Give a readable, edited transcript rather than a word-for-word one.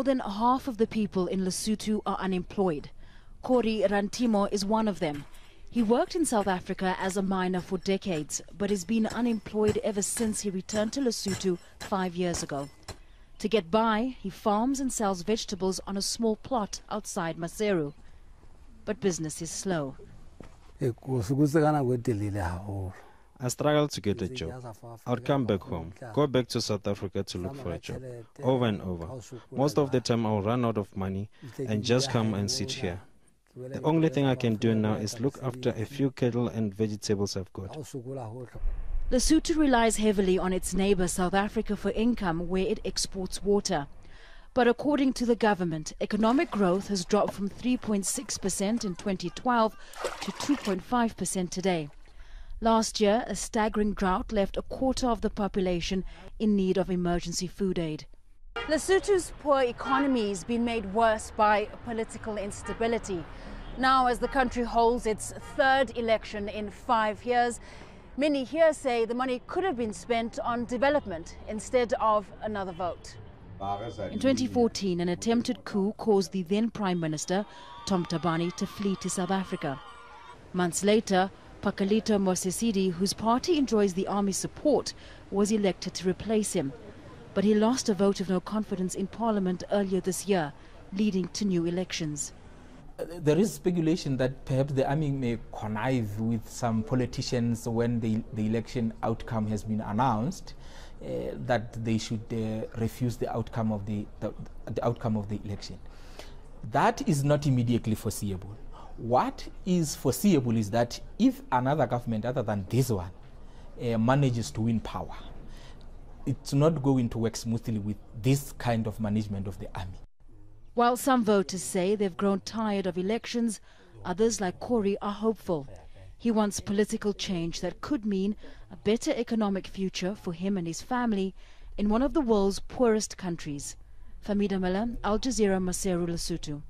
More than half of the people in Lesotho are unemployed. Kori Rantimo is one of them. He worked in South Africa as a miner for decades, but has been unemployed ever since he returned to Lesotho 5 years ago. To get by, he farms and sells vegetables on a small plot outside Maseru. But business is slow. I struggled to get a job. I would come back home, go back to South Africa to look for a job, over and over. Most of the time I will run out of money and just come and sit here. The only thing I can do now is look after a few cattle and vegetables I've got. Lesotho relies heavily on its neighbour South Africa for income, where it exports water. But according to the government, economic growth has dropped from 3.6% in 2012 to 2.5% today. Last year, a staggering drought left a quarter of the population in need of emergency food aid. Lesotho's poor economy has been made worse by political instability. Now, as the country holds its third election in 5 years, many here say the money could have been spent on development instead of another vote. In 2014, an attempted coup caused the then Prime Minister, Tom Tabani, to flee to South Africa. Months later, Pakalito Mosesedi, whose party enjoys the army's support, was elected to replace him. But he lost a vote of no confidence in Parliament earlier this year, leading to new elections. There is speculation that perhaps the army may connive with some politicians when the election outcome has been announced, that they should refuse the outcome of the outcome of the election. That is not immediately foreseeable. What is foreseeable is that if another government other than this one manages to win power, it's not going to work smoothly with this kind of management of the army. While some voters say they've grown tired of elections, others like Kori are hopeful. He wants political change that could mean a better economic future for him and his family in one of the world's poorest countries. Fahmida, Al Jazeera, Maseru, Lesotho.